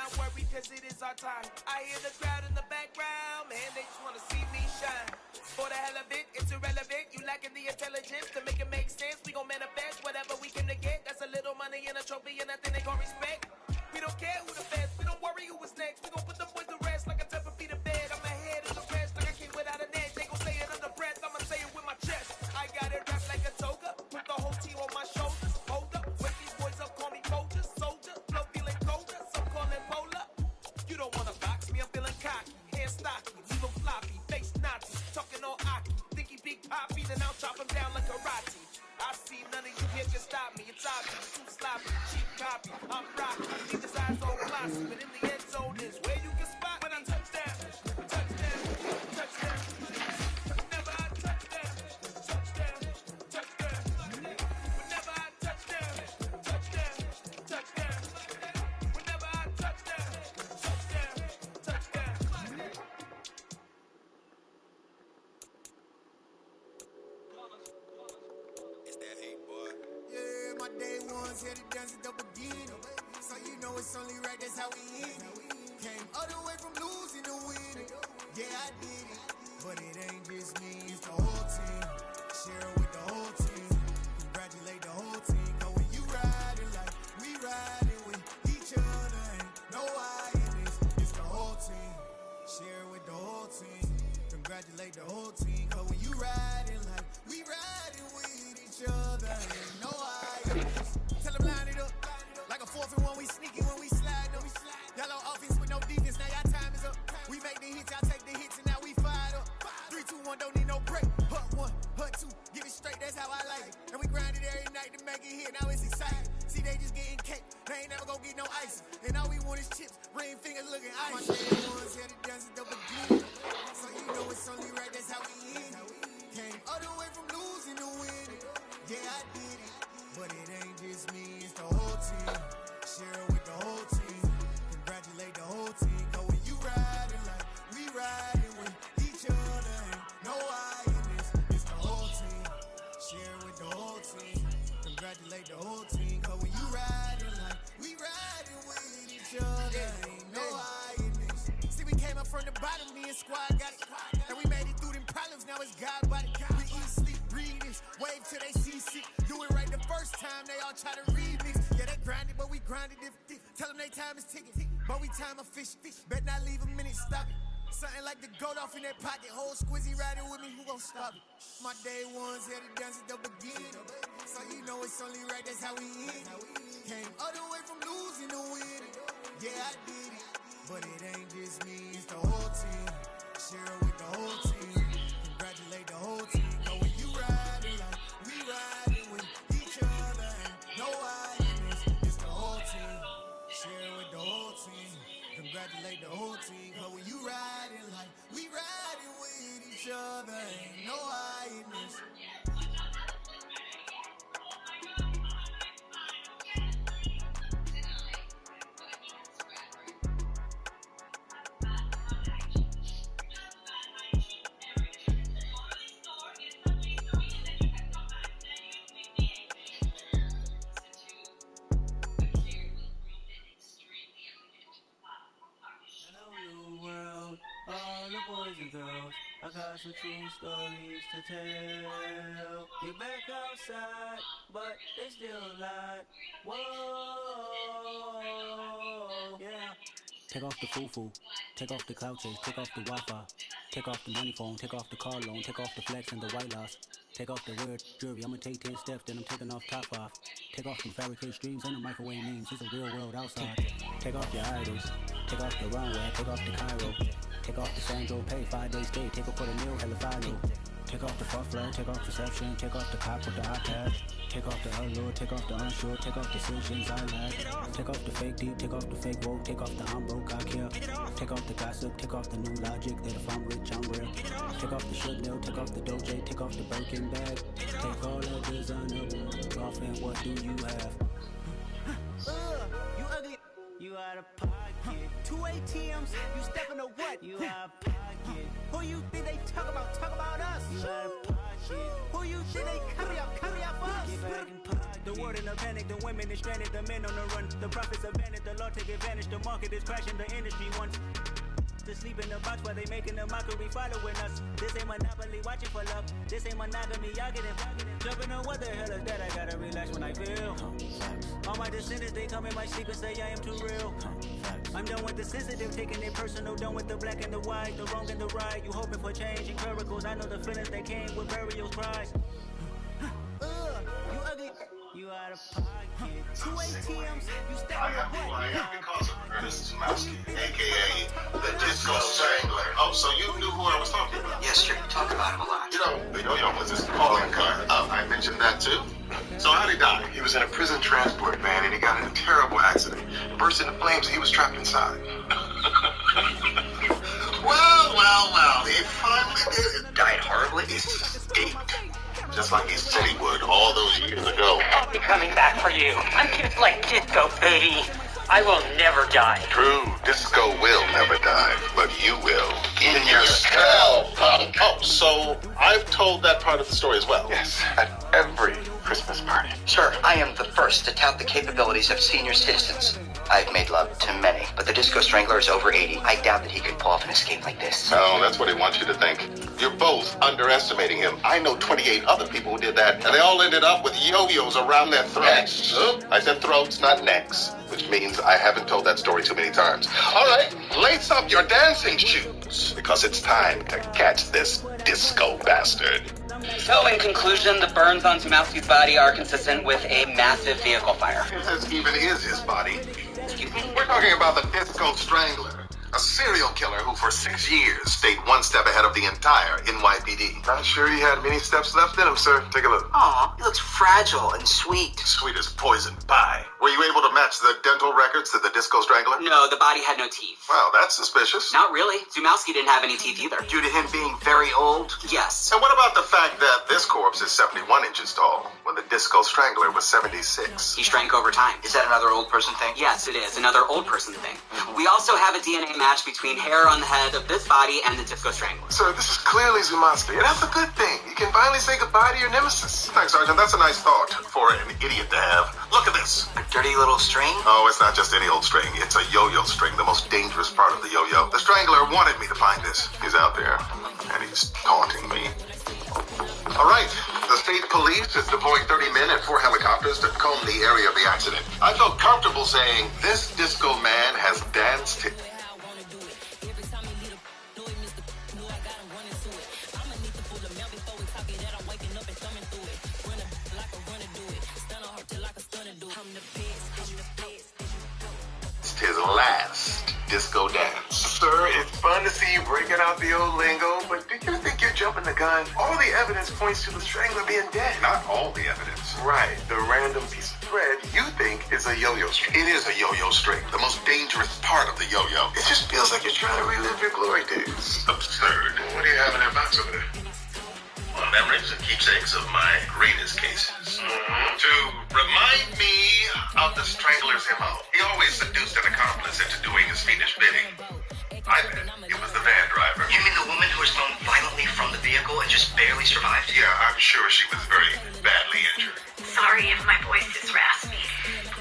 not worry, cause it is our time. I hear the crowd in the background, man, they just wanna see me shine. For the hell of it, it's irrelevant. You lacking the intelligence to make it make sense. We gon' manifest whatever we came to get. That's a little money and a trophy and nothing they gon' respect. We don't care who the best, we don't worry who was next. We gon' put them boys to rest like a temper feet of bed. I'm ahead of the rest like I came without a net. They gon' say it under breath, I'ma say it with my chest. I got it wrapped like a toga, put the whole team on my shoulders. Hold up, wake these boys up, call me Folger, soldier. Flow feeling colder, some call it polar. You don't wanna box me, I'm feeling cocky. Hair stocky, leave him floppy, face Nazi. Talking all Aki, think he big poppy, then I'll chop him down like karate. I see none of you here can stop me. It's obvious, too sloppy, cheap copy. I'm rocky, leave his eyes all glossy, but in the end zone is where you can spot when I touch down, touch down, touch down. Whenever I touch down, touch down, touch down. Whenever I touch down, touch down, touch down. Whenever I touch down, touch down, touch down. It's that hate, boy. Yeah, my day ones here to dance at the beginning. So you know it's only right, that's how we end it. Came all the way from losing to winning. Yeah, I did it. But it ain't just me, it's the whole team. Share it with the whole team. Congratulate the whole team. Cause when you riding like we riding with each other, ain't no I in this. It's the whole team. Share it with the whole team. Congratulate the whole team. Cause when you riding like we riding with each other, ain't no I in this. Tell them line it up. Like a 4th and 1, we sneaky when we slide them. Yellow offense with no defense, now y'all time is up. We make the hits, y'all take the hits, and now we fired up. 3, 2, 1, don't need no break. Hut 1, hut 2, give it straight, that's how I like it. And we grind it every night to make it hit, now it's exciting. See, they just getting cake, they ain't never gonna get no ice. And all we want is chips, ring fingers looking ice. My day ones here to dance at the beginning. So you know it's only right, that's how we end it. Came all the way from losing to winning. Yeah, I did it. But it ain't just me, it's the whole team. Share it with the whole team. Congratulate the whole team. Cause when you riding like we riding with each other, ain't no I in this. It's the whole team. Share it with the whole team. Congratulate the whole team. Cause when you riding like we riding with each other, ain't no I in this. See, we came up from the bottom, me and squad got it. And we made it through them problems, now it's God body. We eat, sleep, breathe this. Wave till they see sick. Do it right the first time, they all try to remix. Yeah, they grinded, but we grinded if tell them they time is ticking. But we time a fish. Bet not leave a minute, stop it. Something like the goat off in that pocket. Whole squizzy riding with me, who gon' stop it? My day ones here to dance at the beginning. So you know it's only right, that's how we end it. Came all the way from losing to winning. Yeah, I did it. But it ain't just me, it's the whole team. Share it with the whole team. Congratulate the whole team. Cause when you riding like we riding with each other, ain't no I in this. It's the whole team. Share it with the whole team. Congratulate the whole team. Cause when you riding like we riding with each other, ain't no I in this. All the boys and girls, I got some true stories to tell. They back outside, but they still alive. Whoa, yeah. Take off the foo-foo, take off the cloud chase, take off the Wi-Fi, take off the money phone, take off the car loan, take off the flex and the white loss. Take off the weird jewelry, I'ma take 10 steps, then I'm taking off top 5. Take off them fabricated streams and the microwave memes, it's a real world outside. Take off your idols, take off the runway, take off the Cairo. Take off the Sandro, pay 5 days stay, take off for the meal, hella follow. Take off the fuffler, take off reception, take off the cop with the iPad. Take off the allure, take off the unsure, take off decisions I lack. Take off the fake deep, take off the fake woke, take off the I'm broke, I care. Take off the gossip, take off the new logic, that if I'm rich, I'm real. Take off the should know, take off the doje, take off the Birkin bag. Take all that designer off and what do you have? You ugly, you out of pocket. 2 ATMs, you stepping to what? You out of pocket. Who you think they talk about? Talk about us. You out of pocket. Who you think they carry up us? The word in a panic, the women is stranded, the men on the run. The profits abandoned, the law take advantage, the market is crashing, the industry wants to sleep in the box while they making a mockery following us. This ain't monopoly, watching for love. This ain't monogamy, y'all get it. Jumping on what the hell is that? I gotta relax when I feel. All my descendants, they come in my sleep and say I am too real. I'm done with the sensitive, taking it personal. Done with the black and the white, the wrong and the right. You hoping for change and miracles. I know the feelings that came with burial cries. You ugly. You out of pocket. 2 ATMs. You step on the who I am because of Ernest Zimowski, a.k.a. the Disco Strangler. Oh, so you knew who I was talking about? Yes, sir. You talk about him a lot. You know, the yo-yo was his calling card. I mentioned that too. So how'd he die? He was in a prison transport van and he got in a terrible accident. Burst into flames and he was trapped inside. Well. He finally did it. Died horribly? He escaped. Just like he said he would all those years ago. I'll be coming back for you. I'm just like Disco, baby. I will never die. True, Disco will never die, but you will. In your skull, punk. Oh, so I've told that part of the story as well. Yes, at every Christmas party. Sir, I am the first to tout the capabilities of senior citizens. I've made love to many, but the Disco Strangler is over 80. I doubt that he could pull off an escape like this. No, that's what he wants you to think. You're both underestimating him. I know 28 other people who did that, and they all ended up with yo-yos around their throats. I said throats, not necks, which means I haven't told that story too many times. All right, lace up your dancing shoes, because it's time to catch this disco bastard. So, in conclusion, the burns on Zimowski's body are consistent with a massive vehicle fire. This even is his body. We're talking about the Disco Strangler, a serial killer who for 6 years stayed one step ahead of the entire NYPD. Not sure he had many steps left in him, sir. Take a look. Aw, he looks fragile and sweet. Sweet as poison pie. Were you able to match the dental records to the Disco Strangler? No, the body had no teeth. Well, that's suspicious. Not really. Zimowski didn't have any teeth either. Due to him being very old? Yes. And what about the fact that this corpse is 71 inches tall, when the Disco Strangler was 76? He shrank over time. Is that another old person thing? Yes, it is. Another old person thing. We also have a DNA match between hair on the head of this body and the Disco Strangler. Sir, this is clearly Zimowski, and that's a good thing. You can finally say goodbye to your nemesis. Thanks, Sergeant. That's a nice thought for an idiot to have. Look at this. A dirty little string? Oh, it's not just any old string. It's a yo-yo string, the most dangerous part of the yo-yo. The Strangler wanted me to find this. He's out there, and he's taunting me. All right. The state police is deploying 30 men and 4 helicopters to comb the area of the accident. I felt comfortable saying this disco man has danced it. His last disco dance. Sir, it's fun to see you breaking out the old lingo, but do you think you're jumping the gun? All the evidence points to the Strangler being dead. Not all the evidence. Right, the random piece of thread you think is a yo-yo string. It is a yo-yo string, the most dangerous part of the yo-yo. It just feels like you're trying to relive your glory days. Absurd. What do you have in that box over there? Well, memories and keepsakes of my greatest cases. To remind me of the Strangler's MO. He always seduced an accomplice into doing his fiendish bidding. I bet it was the van driver. You mean the woman who was thrown violently from the vehicle and just barely survived? Yeah, I'm sure she was very badly injured. Sorry if my voice is raspy.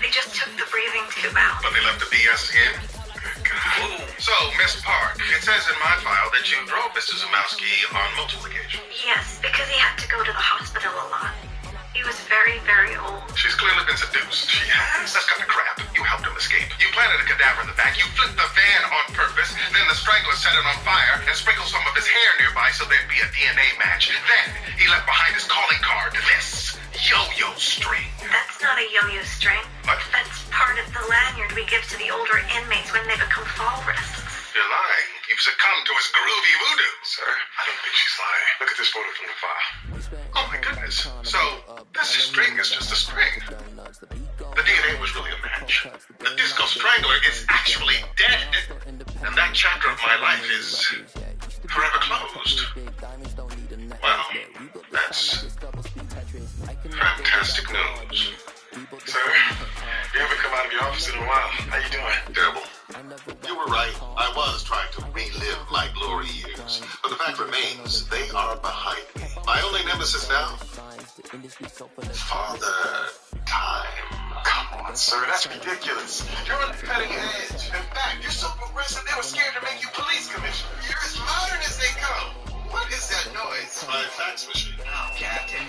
They just took the breathing tube out. But they left the BS in? Good God. So, Miss Park, it says in my file that you drove Mr. Zimowski on multiple occasions. Yes, because he had to go to the hospital a lot. He was very, very old. She's clearly been seduced. She has? That's kind of crap. You helped him escape. You planted a cadaver in the back. You flipped the van on purpose. Then the Strangler set it on fire and sprinkled some of his hair nearby so there'd be a DNA match. Then he left behind his calling card, this yo-yo string. That's not a yo-yo string. What? That's part of the lanyard we give to the older inmates when they become fall risks. You're lying. You've succumbed to his groovy voodoo. Sir, I don't think she's lying. Look at this photo from the file. Oh my goodness. So, this string is just a string. The DNA was really a match. The Disco Strangler is actually dead. And that chapter of my life is forever closed. Wow, that's fantastic news. Sir, you haven't come out of your office in a while. How you doing? Terrible. You were right. I was trying to relive my glory years. But the fact remains, they are behind me. My only nemesis now? Father Time. Come on, sir, that's ridiculous. You're on the cutting edge. In fact, you're so progressive they were scared to make you police commissioner. You're as modern as they come. What is that noise? My fax machine. Oh, Captain.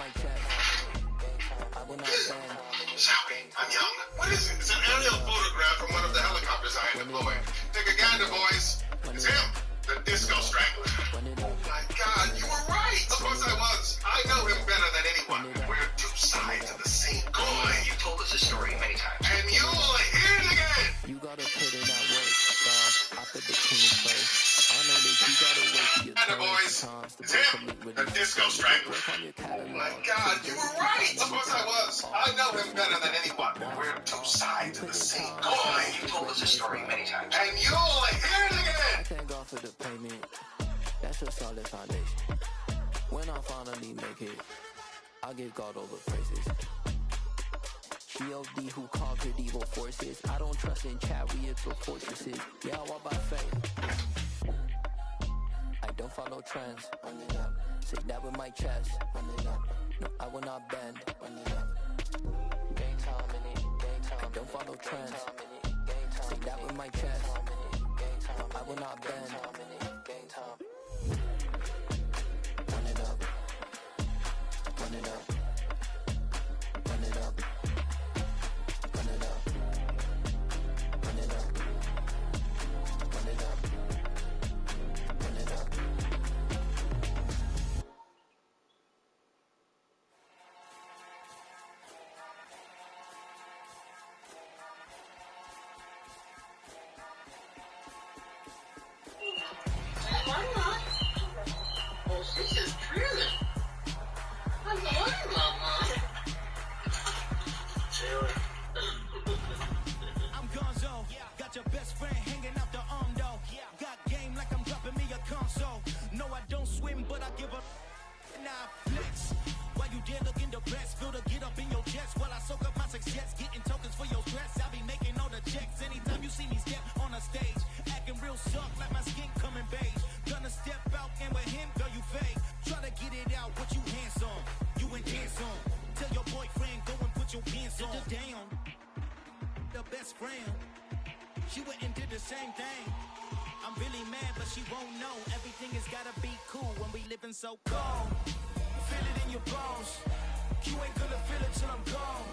Sorry, I'm young. What is it? It's an aerial photograph from one of the helicopters I deployed. Take a gander, boys. It's him, the Disco Strangler. Oh my God, you were right. Of course I was. I know him better than anyone. We're two sides of the same coin. You've told us this story many times. And you'll hear it again. You gotta put in that work, dog. I put the king first. I know that you gotta wait for your Gander, turn boys. sometimes to It's break him, a meet with the these Disco people. Strangler. Work on your catalog. Oh my God, you were right. Of course I was. I know him better than anyone. We're two sides of the same coin. You've told us this story many times. And you'll hear it again. I thank God for the payment. That's a solid foundation. When I finally make it, I give God all the praises. G.O.D. who conquered evil forces. I don't trust in chariots or fortresses. Yeah, I walk by faith. I don't follow trends. Say that with my chest. No, I will not bend. Gang time in it. I don't follow trends. Say that with my chest. I will not bend. Gang time. Run it up. Run it up. Run it up. Run it up. Run it up. Run it up. Run it up. Oh, she's just drilling. I know her, mama. I'm Gonzo, got your best friend hanging out the arm though. Got game like I'm dropping me a console. No, I don't swim, but I give a nah flex. While you there looking depressed, feel the get up in your chest while I soak up my success, getting tokens for your stress. I be making all the checks anytime you see me step on a stage, acting real soft like my skin coming beige. Gonna step out and with him, girl, you fake. Try to get it out, what you handsome, you intense on. Tell your boyfriend, go and put your pants on. Down, the best friend, she went and did the same thing. I'm really mad, but she won't know. Everything has gotta be cool when we living so cold. Feel it in your bones. You ain't gonna feel it till I'm gone.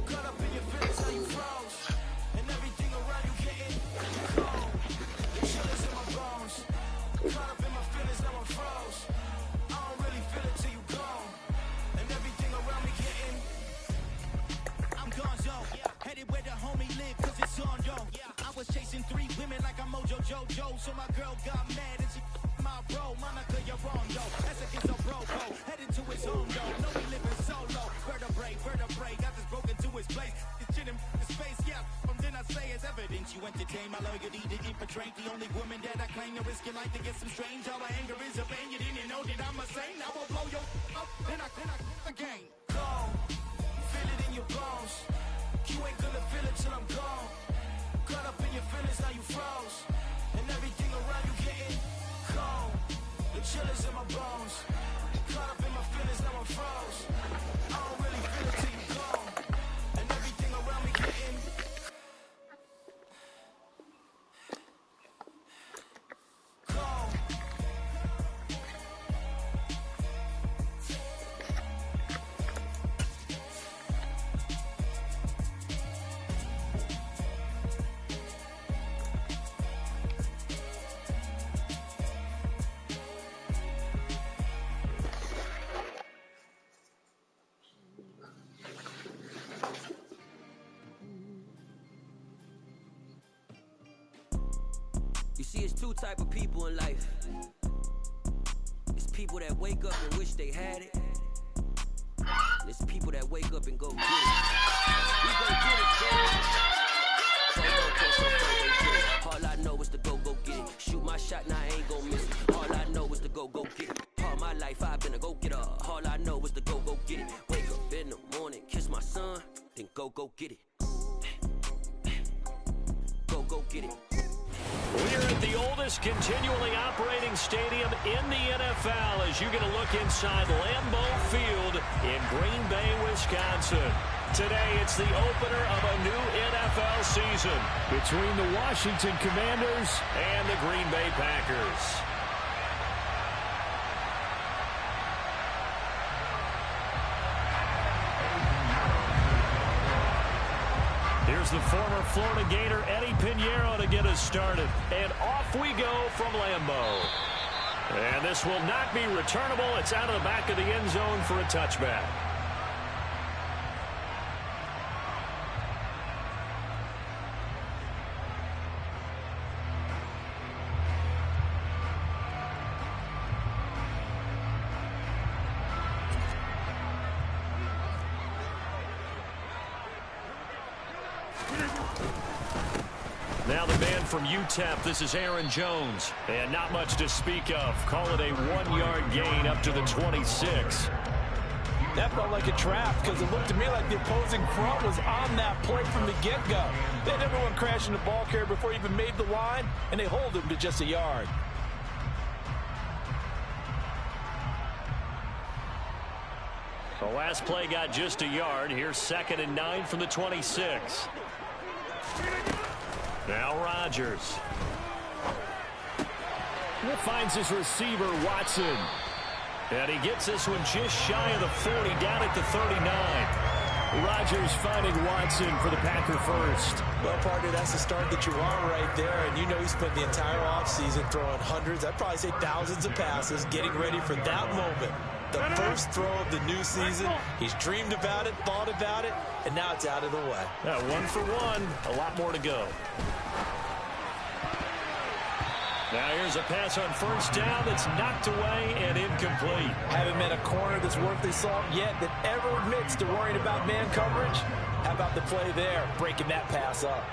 Caught up in your feelings, how you froze. And everything around you getting cold. The chillers in my bones. Caught up in my feelings, now I'm froze. I don't really feel it till you gone. And everything around me getting. I'm Gonzo. Headed where the homie live, cause it's on though. I was chasing 3 women like I'm Mojo Jojo. So my girl got mad and she my bro. Monica, you're wrong though. That's against a bro. Headed to his home though. No, we living solo. Vertebrae. Got this broken to his place. This shit in space, yeah. From then I say it's evidence. You entertain my loyalty to infiltrate. The only woman that I claim to risk your life to get some strange. All my anger is a pain. You didn't know that I'm a saint. I will blow your up. Then I again. Go. Feel it in your bones. You ain't gonna feel it till I'm gone. Caught up in your feelings, now you froze. And everything around you getting cold. The chillers in my bones. Caught up in my feelings, now I'm froze. I don't really feel it till you gone. And everything around me getting cold. You see, it's 2 type of people in life. It's people that wake up and wish they had it. And it's people that wake up and go get it. We go get it, baby. All I know is to go get it. Shoot my shot, now I ain't gon' miss it. All I know is to go get it. All my life I've been a go-getter. All I know is to go get it. Wake up in the morning, kiss my son, then go get it. Go get it. We're at the old oldest continually operating stadium in the NFL as you get a look inside Lambeau Field in Green Bay, Wisconsin. Today, it's the opener of a new NFL season between the Washington Commanders and the Green Bay Packers. Here's the former Florida Gator Eddie Pinheiro to get us started. And off we go from Lambeau. And this will not be returnable. It's out of the back of the end zone for a touchback. Now the man from UTEP, this is Aaron Jones. And not much to speak of. Call it a 1-yard gain up to the 26. That felt like a trap because it looked to me like the opposing front was on that play from the get-go. They had everyone crashing the ball carrier before he even made the line, and they hold him to just a yard. The last play got just a yard. Here's 2nd and 9 from the 26. Now Rodgers. He finds his receiver, Watson. And he gets this one just shy of the 40, down at the 39. Rodgers finding Watson for the Packer first. Well, partner, that's the start that you want right there. And you know he spent the entire offseason throwing hundreds, I'd probably say thousands of passes, getting ready for that moment. The first throw of the new season. He's dreamed about it, thought about it, and now it's out of the way. Yeah, 1 for 1. A lot more to go. Now here's a pass on first down that's knocked away and incomplete. Haven't met a corner that's worth their salt yet that ever admits to worrying about man coverage. How about the play there, breaking that pass up?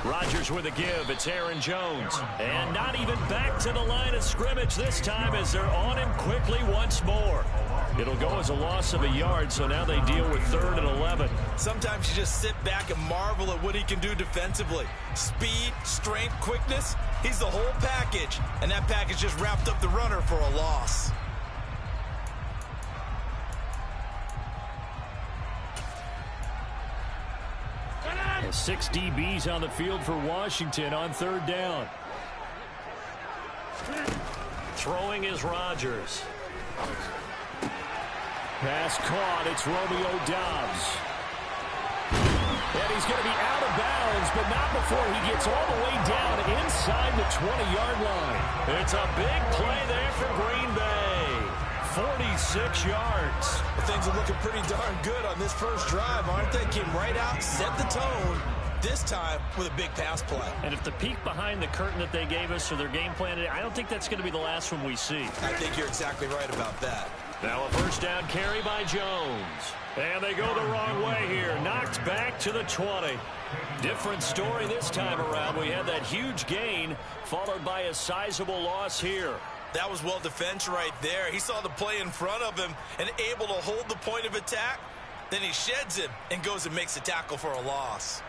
Rodgers with a give. It's Aaron Jones. And not even back to the line of scrimmage this time as they're on him quickly once more. It'll go as a loss of a yard, so now they deal with 3rd and 11. Sometimes you just sit back and marvel at what he can do defensively. Speed, strength, quickness, he's the whole package. And that package just wrapped up the runner for a loss. And 6 DBs on the field for Washington on 3rd down. Throwing is Rodgers. Pass caught. It's Romeo Doubs. And he's going to be out of bounds, but not before he gets all the way down inside the 20-yard line. It's a big play there for Green Bay. 46 yards. Well, things are looking pretty darn good on this first drive, aren't they? Came right out, set the tone, this time with a big pass play. And if the peek behind the curtain that they gave us for their game plan, I don't think that's going to be the last one we see. I think you're exactly right about that. Now a first down carry by Jones. And they go the wrong way here. Knocked back to the 20. Different story this time around. We had that huge gain followed by a sizable loss here. That was well defense right there. He saw the play in front of him and able to hold the point of attack. Then he sheds him and goes and makes a tackle for a loss.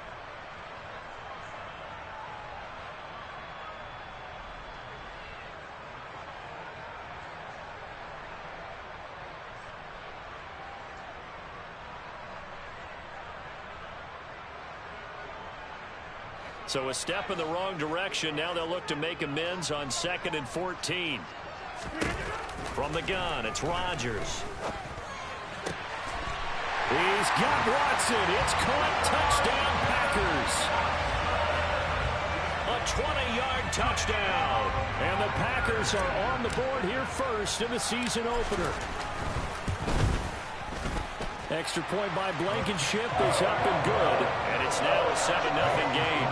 So a step in the wrong direction. Now they'll look to make amends on 2nd and 14. From the gun, it's Rodgers. He's got Watson. It's caught. Touchdown, Packers. A 20-yard touchdown. And the Packers are on the board here first in the season opener. Extra point by Blankenship is up and good. And it's now a 7-0 game.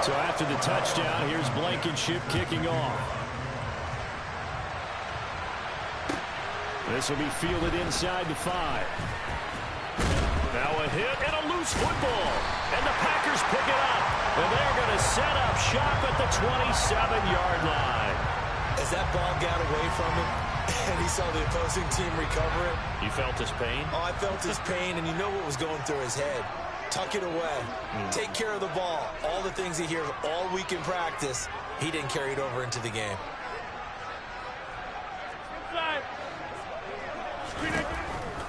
So after the touchdown, here's Blankenship kicking off. This will be fielded inside the 5. Now a hit and a loose football. And the Packers pick it up. And they're going to set up shop at the 27-yard line. As that ball got away from him, and he saw the opposing team recover it. You felt his pain? Oh, I felt his pain, and you know what was going through his head. Tuck it away. Take care of the ball. All the things he hears all week in practice, he didn't carry it over into the game.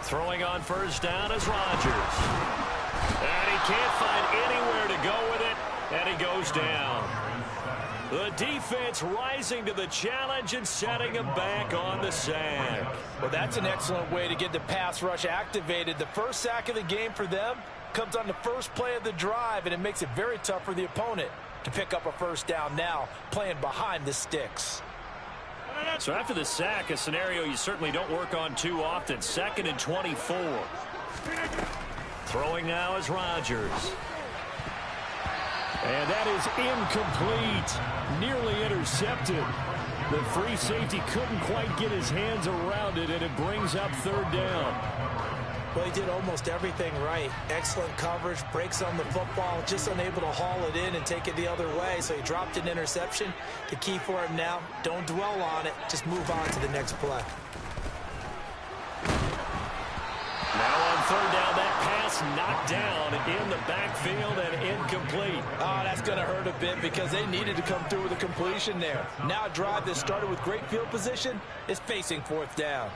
Throwing on first down is Rodgers. And he can't find anywhere to go with it, and he goes down. The defense rising to the challenge and setting him back on the sack. Well, that's an excellent way to get the pass rush activated. The first sack of the game for them comes on the first play of the drive, and it makes it very tough for the opponent to pick up a first down now, playing behind the sticks. So after the sack, a scenario you certainly don't work on too often. 2nd and 24. Throwing now is Rodgers. And that is incomplete. Nearly intercepted. The free safety couldn't quite get his hands around it, and it brings up 3rd down. Well, he did almost everything right. Excellent coverage, breaks on the football, just unable to haul it in and take it the other way, so he dropped an interception. The key for him now, don't dwell on it, just move on to the next play. Now on 3rd down, that pass knocked down in the backfield and incomplete. Oh, that's going to hurt a bit because they needed to come through with a completion there. Now a drive that started with great field position is facing 4th down.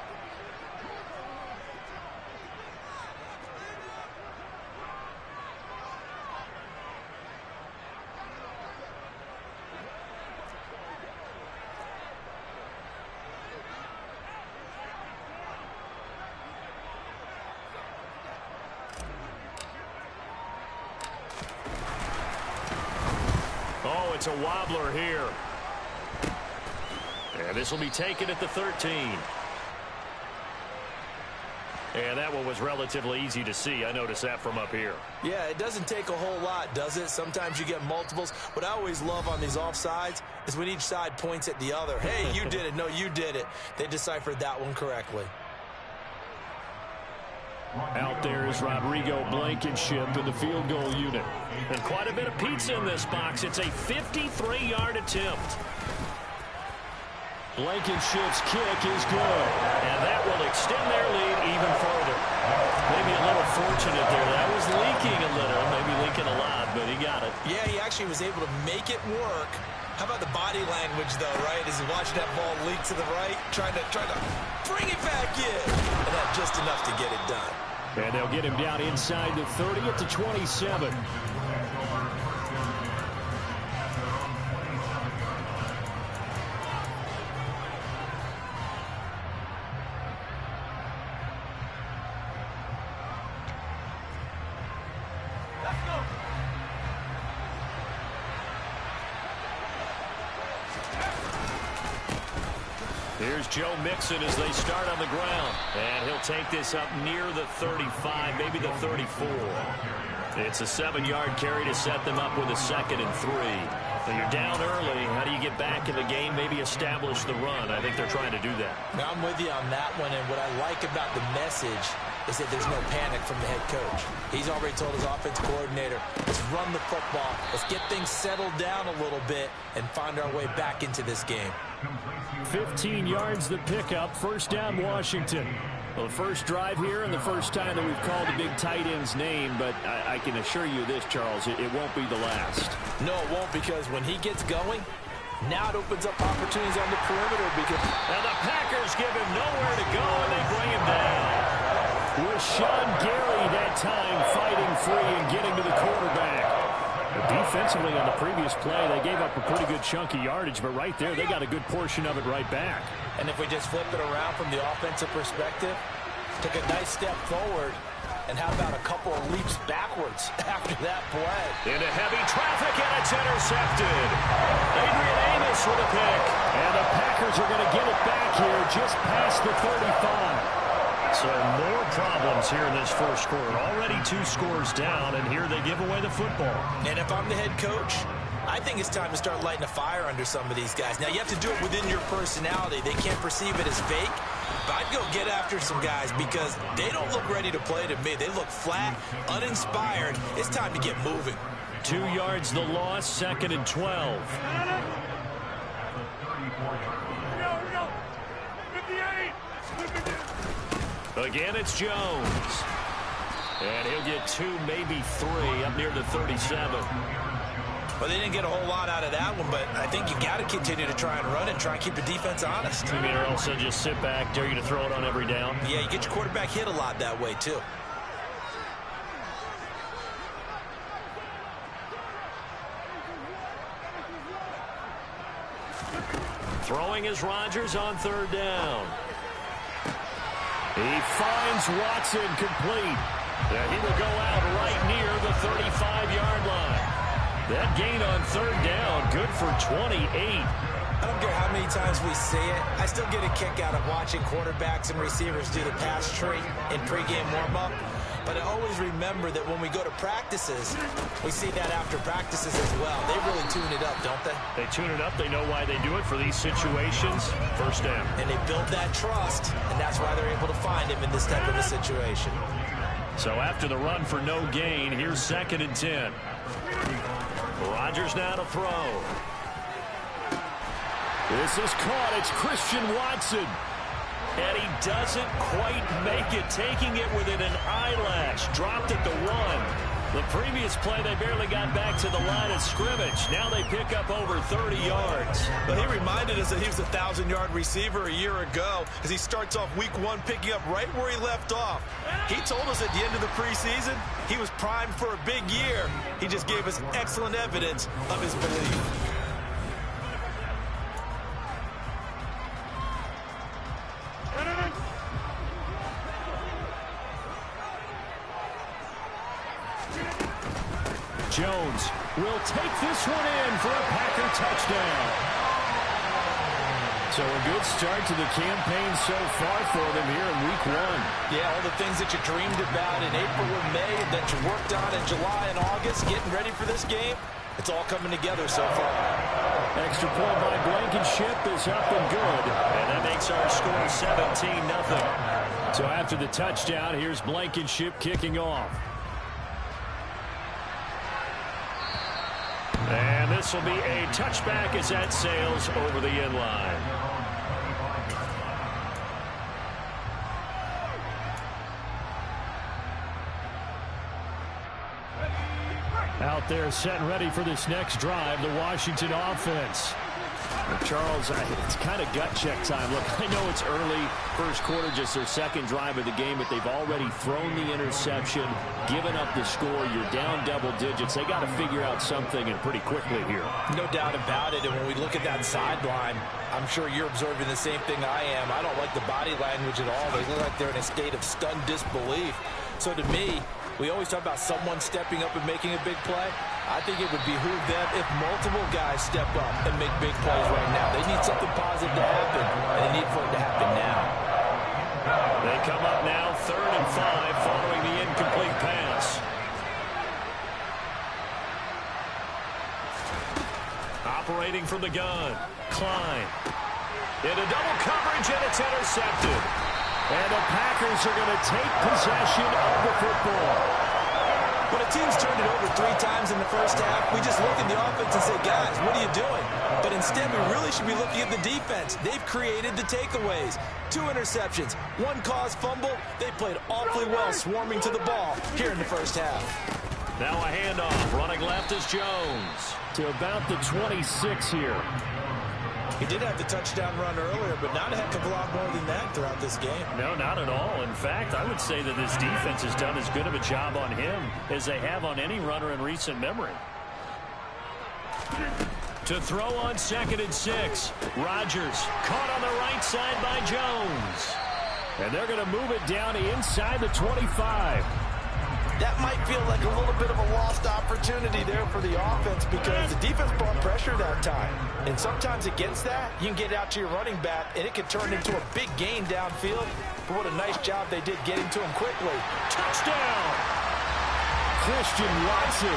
It's a wobbler here. And this will be taken at the 13. And that one was relatively easy to see. I noticed that from up here. Yeah, it doesn't take a whole lot, does it? Sometimes you get multiples. What I always love on these offsides is when each side points at the other. Hey, you did it. No, you did it. They deciphered that one correctly. Out there is Rodrigo Blankenship in the field goal unit. And quite a bit of pizza in this box. It's a 53-yard attempt. Blankenship's kick is good. And that will extend their lead even further. Maybe a little fortunate there. That was leaking a little, maybe leaking a lot, but he got it. Yeah, he actually was able to make it work. How about the body language, though, right? As he watched that ball leak to the right, trying to bring it back in. And that just enough to get it done. And they'll get him down inside the 30 at the 27. Here's Joe Mixon as they start on the ground. And he'll take this up near the 35, maybe the 34. It's a 7-yard carry to set them up with a 2nd and 3. So you're down early. How do you get back in the game, maybe establish the run? I think they're trying to do that. Now, I'm with you on that one, and what I like about the message is that there's no panic from the head coach. He's already told his offense coordinator, let's run the football, let's get things settled down a little bit and find our way back into this game. 15 yards the pickup, 1st down Washington. Well, the first drive here and the first time that we've called the big tight end's name, but I can assure you this, Charles, it won't be the last. No, it won't, because when he gets going, now it opens up opportunities on the perimeter. And the Packers give him nowhere to go, and they bring him down. With Sean Gary that time fighting free and getting to the quarterback. But defensively on the previous play, they gave up a pretty good chunk of yardage, but right there, they got a good portion of it right back. And if we just flip it around from the offensive perspective, took a nice step forward, and how about a couple of leaps backwards after that play? Into heavy traffic, and it's intercepted. Adrian Amos with a pick. And the Packers are going to get it back here just past the 35. So more problems here in this first quarter. Already 2 scores down, and here they give away the football. And if I'm the head coach, I think it's time to start lighting a fire under some of these guys. Now, you have to do it within your personality. They can't perceive it as fake. But I'd go get after some guys because they don't look ready to play to me. They look flat, uninspired. It's time to get moving. 2 yards the loss, 2nd and 12. 58. Again, it's Jones. And he'll get 2, maybe 3 up near the 37. Well, they didn't get a whole lot out of that one, but I think you got to continue to try and run it, try and keep the defense honest. You mean, or also just sit back, dare you to throw it on every down? Yeah, you get your quarterback hit a lot that way, too. Throwing is Rodgers on 3rd down. He finds Watson complete. And he will go out right near the 35-yard line. That gain on 3rd down, good for 28. I don't care how many times we see it. I still get a kick out of watching quarterbacks and receivers do the pass tree in pregame warm-up. But I always remember that when we go to practices, we see that after practices as well. They really tune it up, don't they? They tune it up. They know why they do it for these situations. 1st down. And they build that trust, and that's why they're able to find him in this type of a situation. So after the run for no gain, here's 2nd and 10. Rodgers now to throw. This is caught. It's Christian Watson. And he doesn't quite make it, taking it within an eyelash. Dropped at the 1. The previous play, they barely got back to the line of scrimmage. Now they pick up over 30 yards. Well, he reminded us that he was a 1,000-yard receiver a year ago as he starts off week 1 picking up right where he left off. He told us at the end of the preseason he was primed for a big year. He just gave us excellent evidence of his belief. Jones will take this one in for a Packer touchdown. So a good start to the campaign so far for them here in week 1. Yeah, all the things that you dreamed about in April and May that you worked on in July and August, getting ready for this game, it's all coming together so far. Extra point by Blankenship is up and good. And that makes our score 17-0. So after the touchdown, here's Blankenship kicking off. And this will be a touchback as that sails over the end line. Out there set and ready for this next drive, the Washington offense. Charles, it's kind of gut check time. Look, I know it's early, first quarter, just their 2nd drive of the game, but they've already thrown the interception, given up the score. You're down double digits. They got to figure out something, and pretty quickly here. No doubt about it, and when we look at that sideline, I'm sure you're observing the same thing I am. I don't like the body language at all. They look like they're in a state of stunned disbelief. So to me, we always talk about someone stepping up and making a big play. I think it would behoove them if multiple guys step up and make big plays right now. They need something positive to happen, and they need for it to happen now. They come up now 3rd and 5 following the incomplete pass. Operating from the gun, Klein. Into double coverage, and it's intercepted. And the Packers are going to take possession of the football. When a team's turned it over 3 times in the first half, we just look at the offense and say, guys, what are you doing? But instead, we really should be looking at the defense. They've created the takeaways. 2 interceptions, 1 caused fumble. They played awfully well swarming to the ball here in the first half. Now a handoff. Running left is Jones to about the 26 here. He did have the touchdown run earlier, but not a heck of a lot more than that throughout this game. No, not at all. In fact, I would say that this defense has done as good of a job on him as they have on any runner in recent memory. To throw on 2nd and 6. Rodgers caught on the right side by Jones. And they're going to move it down inside the 25. That might feel like a little bit of a lost opportunity there for the offense because the defense brought pressure that time. And sometimes against that, you can get out to your running back, and it can turn into a big gain downfield. But what a nice job they did getting to him quickly. Touchdown! Christian Watson.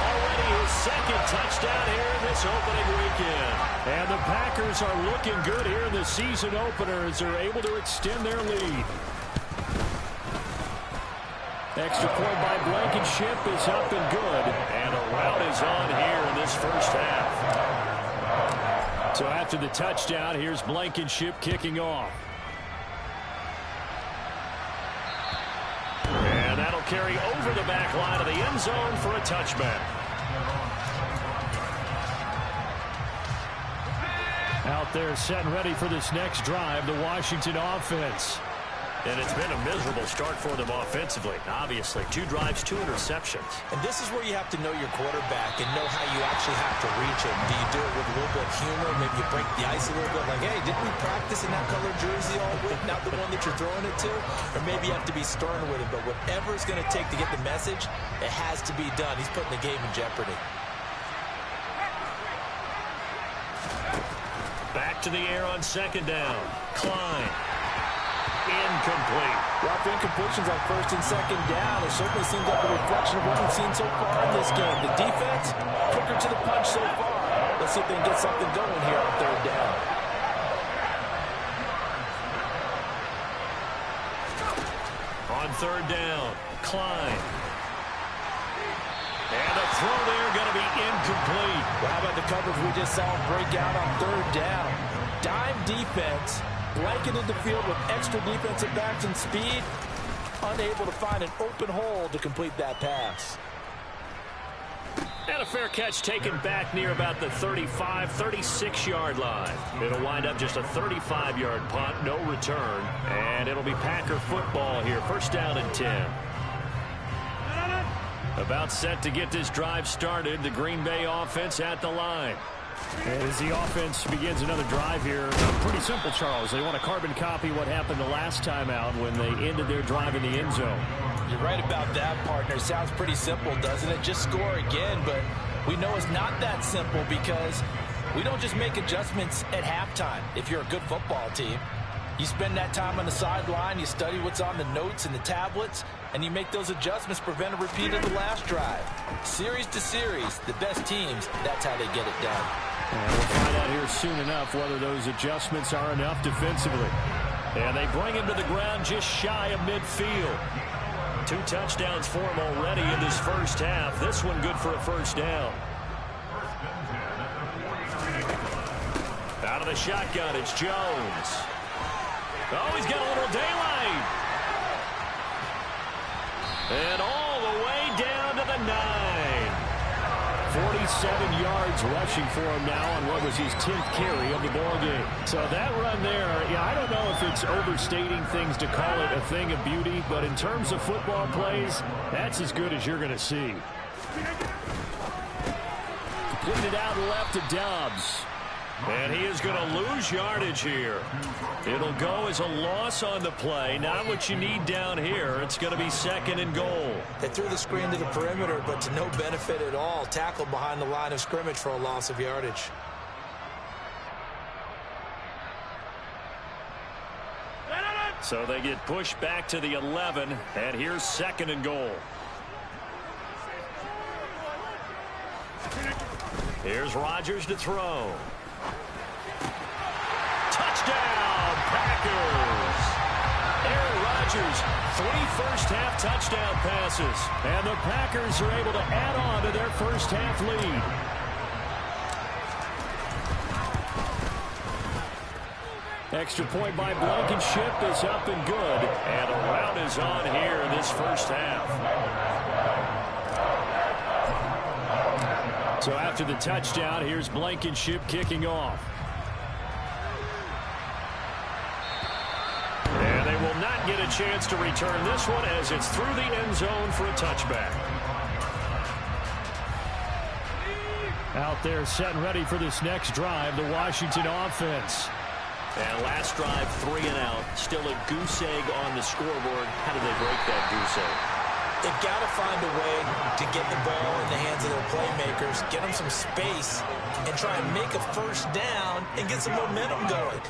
Already his 2nd touchdown here in this opening weekend. And the Packers are looking good here in the season opener as they're able to extend their lead. Extra point by Blankenship is up and good. And a rout is on here in this first half. So after the touchdown, here's Blankenship kicking off. carry over the back line of the end zone for a touchback. Out there set and ready for this next drive, the Washington offense. And it's been a miserable start for them offensively. Obviously, 2 drives, 2 interceptions. And this is where you have to know your quarterback and know how you actually have to reach him. Do you do it with a little bit of humor? Maybe you break the ice a little bit like, hey, didn't we practice in that colored jersey all week? Not the one that you're throwing it to? Or maybe you have to be stern with him. But whatever it's going to take to get the message, it has to be done. He's putting the game in jeopardy. Back to the air on second down. Klein. Incomplete. Rough incompletions on first and second down. It certainly seems like a reflection of what we've seen so far in this game. The defense, quicker to the punch so far. Let's see if they can get something going here on third down. On third down, Klein. And the throw there going to be incomplete. Well, how about the coverage we just saw break out on third down? Dime defense. Blanketed the field with extra defensive backs and speed, unable to find an open hole to complete that pass. And a fair catch taken back near about the 35, 36-yard line. It'll wind up just a 35-yard punt, no return, and it'll be Packer football here. First down and 10. About set to get this drive started, the Green Bay offense at the line. And as the offense begins another drive here, pretty simple, Charles. They want to carbon copy what happened the last time out when they ended their drive in the end zone. You're right about that, partner. Sounds pretty simple, doesn't it? Just score again, but we know it's not that simple because we don't just make adjustments at halftime if you're a good football team. You spend that time on the sideline, you study what's on the notes and the tablets, and you make those adjustments, prevent a repeat of the last drive. Series to series, the best teams, that's how they get it done. And we'll find out here soon enough whether those adjustments are enough defensively. And they bring him to the ground just shy of midfield. 2 touchdowns for him already in this first half. This one good for a first down. Out of the shotgun, it's Jones. Oh, he's got a little daylight. And all the way down to the 9. 47 yards rushing for him now on what was his 10th carry of the ballgame. So that run there, yeah, I don't know if it's overstating things to call it a thing of beauty, but in terms of football plays, that's as good as you're going to see. Completed out left to Doubs. And he is going to lose yardage here. It'll go as a loss on the play. Not what you need down here. It's going to be second and goal. They threw the screen to the perimeter, but to no benefit at all. Tackled behind the line of scrimmage for a loss of yardage. So they get pushed back to the 11, and here's second and goal. Here's Rodgers to throw. Touchdown, Packers! Aaron Rodgers, 3 first-half touchdown passes. And the Packers are able to add on to their first-half lead. Extra point by Blankenship is up and good. And a rout is on here in this first half. So after the touchdown, here's Blankenship kicking off. And they will not get a chance to return this one as it's through the end zone for a touchback. Out there set and ready for this next drive, the Washington offense. And last drive, 3 and out. Still a goose egg on the scoreboard. How do they break that goose egg? They've got to find a way to get the ball in the hands of their playmakers, get them some space, and try and make a first down and get some momentum going.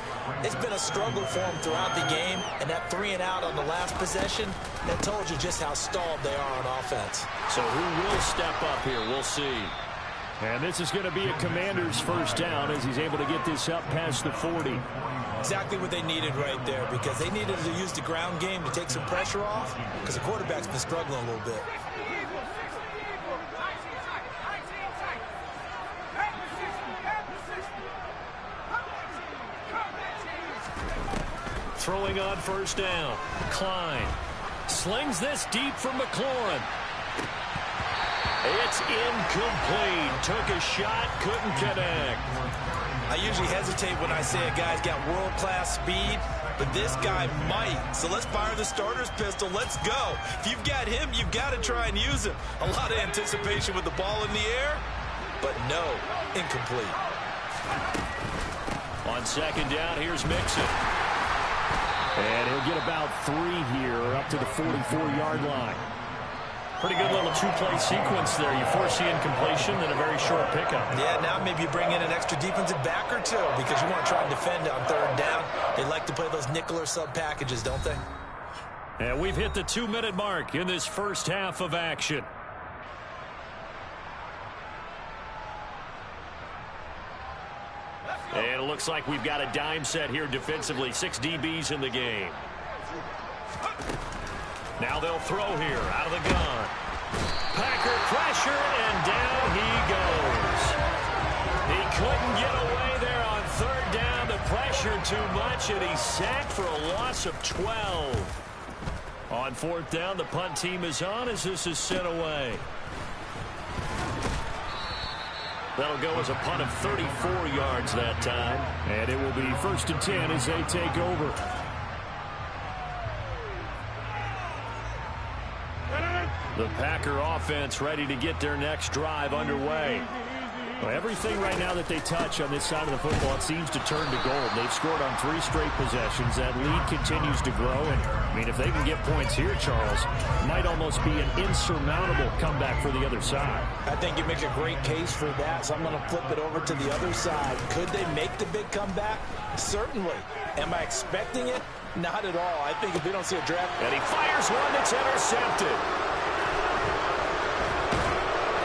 It's been a struggle for them throughout the game, and that 3 and out on the last possession, that told you just how stalled they are on offense. So who will step up here? We'll see. And this is going to be a Commander's first down as he's able to get this up past the 40. Exactly what they needed right there, because they needed to use the ground game to take some pressure off, because the quarterback's been struggling a little bit. Throwing on first down. Klein Slings this deep from McLaurin. It's incomplete. Took a shot, couldn't connect. I usually hesitate when I say a guy's got world-class speed, but this guy might. So let's fire the starter's pistol. Let's go. If you've got him, you've got to try and use him. A lot of anticipation with the ball in the air, but no, incomplete. On second down, here's Mixon. And he'll get about 3 here, up to the 44-yard line. Pretty good little two-play sequence there. You force the incompletion, then a very short pickup. Yeah, now maybe you bring in an extra defensive back or two because you want to try and defend on third down. They like to play those nickel or sub packages, don't they? And we've hit the 2-minute mark in this first half of action. And it looks like we've got a dime set here defensively. 6 DBs in the game. Now they'll throw here out of the gun. Packer pressure, and down he goes. He couldn't get away there on third down. The pressure too much, and he's sacked for a loss of 12. On fourth down, the punt team is on as this is sent away. That'll go as a punt of 34 yards that time. And it will be 1st and 10 as they take over. The Packer offense ready to get their next drive underway. Well, everything right now that they touch on this side of the football, it seems to turn to gold. They've scored on 3 straight possessions. That lead continues to grow. And, I mean, if they can get points here, Charles, it might almost be an insurmountable comeback for the other side. I think you make a great case for that, so I'm going to flip it over to the other side. Could they make the big comeback? Certainly. Am I expecting it? Not at all. I think if we don't see a draft... And he fires one that's intercepted.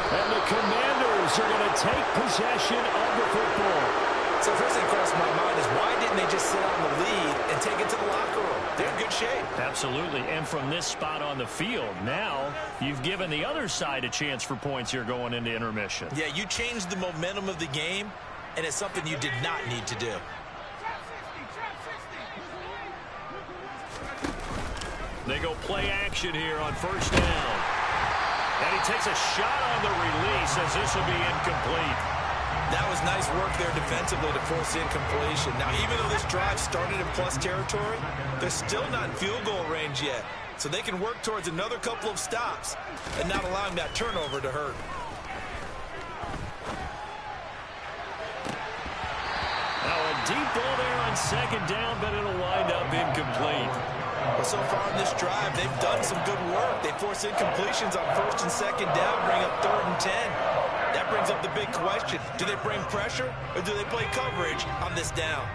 And the Commanders are going to take possession of the football. So first thing crossed my mind is why didn't they just sit on the lead and take it to the locker room? They're in good shape. Absolutely. And from this spot on the field, now you've given the other side a chance for points here going into intermission. Yeah, you changed the momentum of the game, and it's something you did not need to do. They go play action here on first down. And he takes a shot on the release as this will be incomplete. That was nice work there defensively to force the incompletion. Now, even though this drive started in plus territory, they're still not in field goal range yet. So they can work towards another couple of stops and not allowing that turnover to hurt. Now a deep ball there on second down, but it'll wind up incomplete. Well, so far in this drive, they've done some good work. They force incompletions on first and second down, bring up 3rd and 10. That brings up the big question. Do they bring pressure or do they play coverage on this down?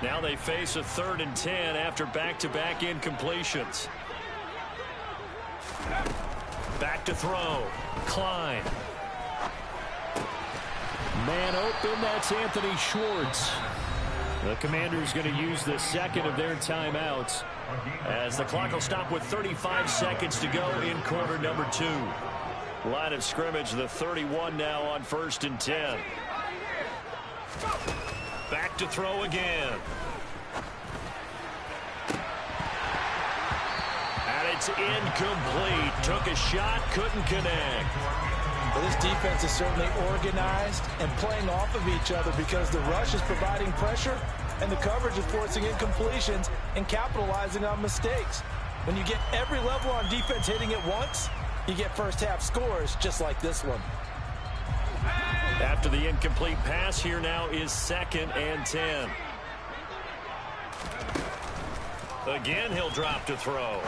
Now they face a 3rd and 10 after back-to-back incompletions. Back to throw. Klein. Man open, that's Anthony Schwartz. The Commanders going to use the second of their timeouts as the clock will stop with 35 seconds to go in quarter number 2. Line of scrimmage, the 31 now on 1st and 10. Back to throw again. And it's incomplete. Took a shot, couldn't connect. Well, this defense is certainly organized and playing off of each other because the rush is providing pressure and the coverage is forcing incompletions and capitalizing on mistakes. When you get every level on defense hitting it once, you get first half scores just like this one. After the incomplete pass, here now is 2nd and 10. Again, he'll drop to throw.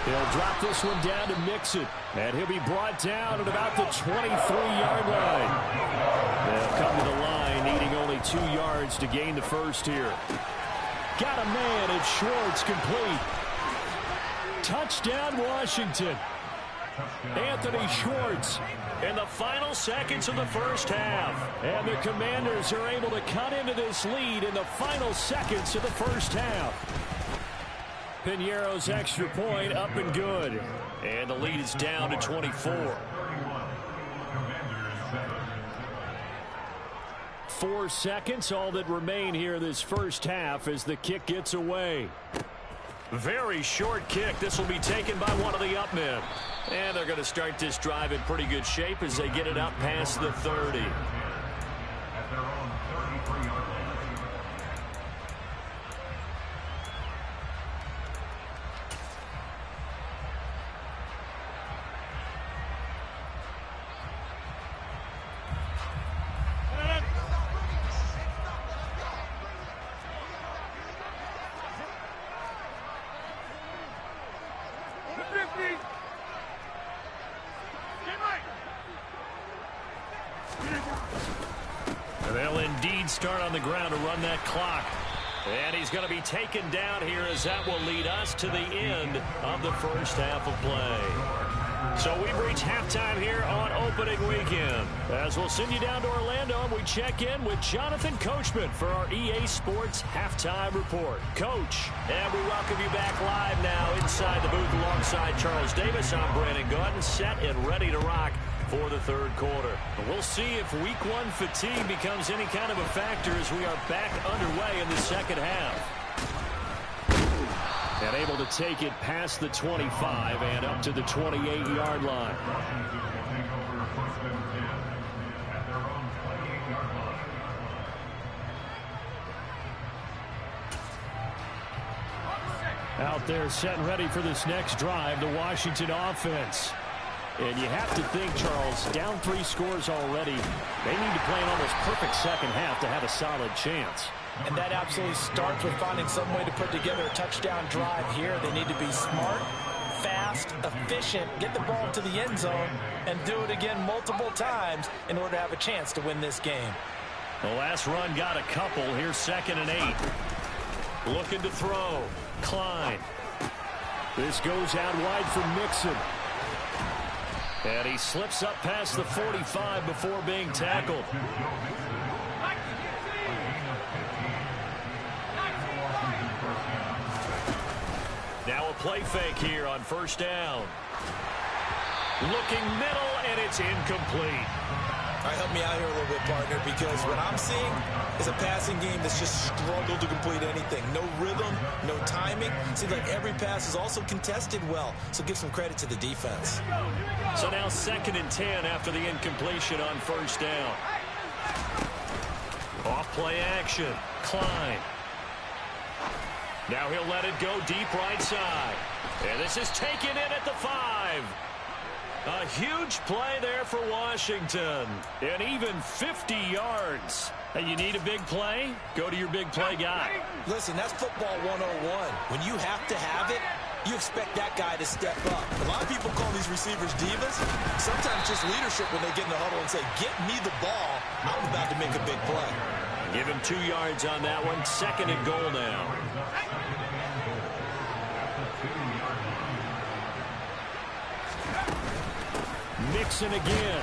He'll drop this one down to Mixon, and he'll be brought down at about the 23-yard line. They'll come to the line, needing only 2 yards to gain the first here. Got a man, it's Schwartz, complete. Touchdown, Washington. Anthony Schwartz in the final seconds of the first half. And the Commanders are able to cut into this lead in the final seconds of the first half. Piñeiro's extra point up and good. And the lead is down to 24. 4 seconds, all that remain here this first half as the kick gets away. Very short kick. This will be taken by one of the up men. And they're going to start this drive in pretty good shape as they get it up past the 30. And they'll indeed start on the ground to run that clock. And he's going to be taken down here as that will lead us to the end of the first half of play. So we've reached halftime here on opening weekend. As we'll send you down to Orlando, and we check in with Jonathan Coachman for our EA Sports Halftime Report. Coach, and we welcome you back live now inside the booth alongside Charles Davis. I'm Brandon Gordon, set and ready to rock for the third quarter. We'll see if week one fatigue becomes any kind of a factor as we are back underway in the second half. And able to take it past the 25 and up to the 28-yard line. Out there set and ready for this next drive, the Washington offense. And you have to think, Charles, down 3 scores already. They need to play an almost perfect second half to have a solid chance. And that absolutely starts with finding some way to put together a touchdown drive here. They need to be smart, fast, efficient, get the ball to the end zone, and do it again multiple times in order to have a chance to win this game. The last run got a couple. Here's 2nd and 8. Looking to throw. Klein. This goes out wide for Mixon. And he slips up past the 45 before being tackled. Now a play fake here on first down. Looking middle, and it's incomplete. All right, help me out here a little bit, partner, because what I'm seeing is a passing game that's just struggled to complete anything. No rhythm, no timing. Seems like every pass is also contested well, so give some credit to the defense. So now 2nd and 10 after the incompletion on first down. Off play action. Klein. Now he'll let it go deep right side. And this is taken in at the 5. A huge play there for Washington. And even 50 yards. And you need a big play? Go to your big play guy. Listen, that's football 101. When you have to have it, you expect that guy to step up. A lot of people call these receivers divas. Sometimes just leadership when they get in the huddle and say, get me the ball. I'm about to make a big play. Give him 2 yards on that one. 2nd and goal now. Mixon again.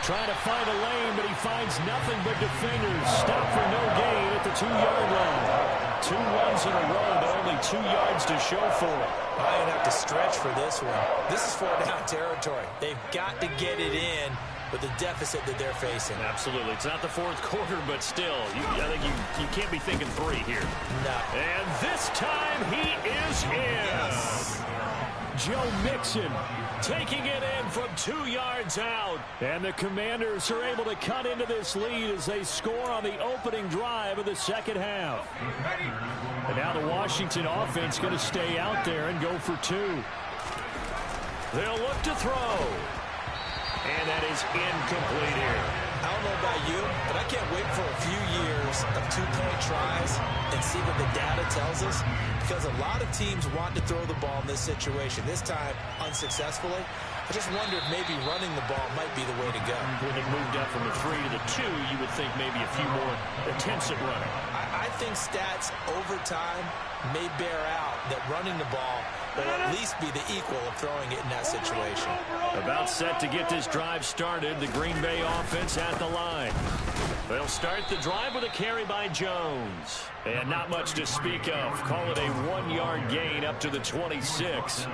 Trying to find a lane, but he finds nothing but defenders. Stop for no gain at the 2-yard line. 2 runs in a row, but only 2 yards to show for it. I'm going to have to stretch for this one. This is 4-down territory. They've got to get it in with the deficit that they're facing. Absolutely. It's not the fourth quarter, but still, I think you can't be thinking 3 here. No. And this time he is in. Yes. Joe Mixon taking it in from 2 yards out. And the Commanders are able to cut into this lead as they score on the opening drive of the second half. And now the Washington offense going to stay out there and go for 2. They'll look to throw. And that is incomplete here. I don't know about you, but I can't wait for a few years of 2-point tries and see what the data tells us, because a lot of teams want to throw the ball in this situation. This time, unsuccessfully. I just wonder if maybe running the ball might be the way to go. When it moved up from the 3 to the 2, you would think maybe a few more attempts at running. I think stats over time may bear out that running the ball will at least be the equal of throwing it in that situation. About set to get this drive started, the Green Bay offense at the line. They'll start the drive with a carry by Jones. And not much to speak of. Call it a 1-yard gain up to the 26.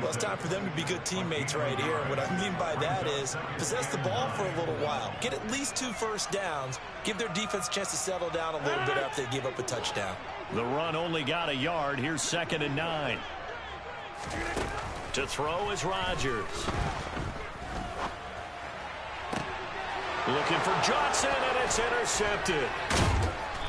Well, it's time for them to be good teammates right here. What I mean by that is possess the ball for a little while. Get at least 2 first downs. Give their defense a chance to settle down a little bit after they give up a touchdown. The run only got a yard. Here's 2nd and 9. To throw is Rodgers. Looking for Johnson, and it's intercepted.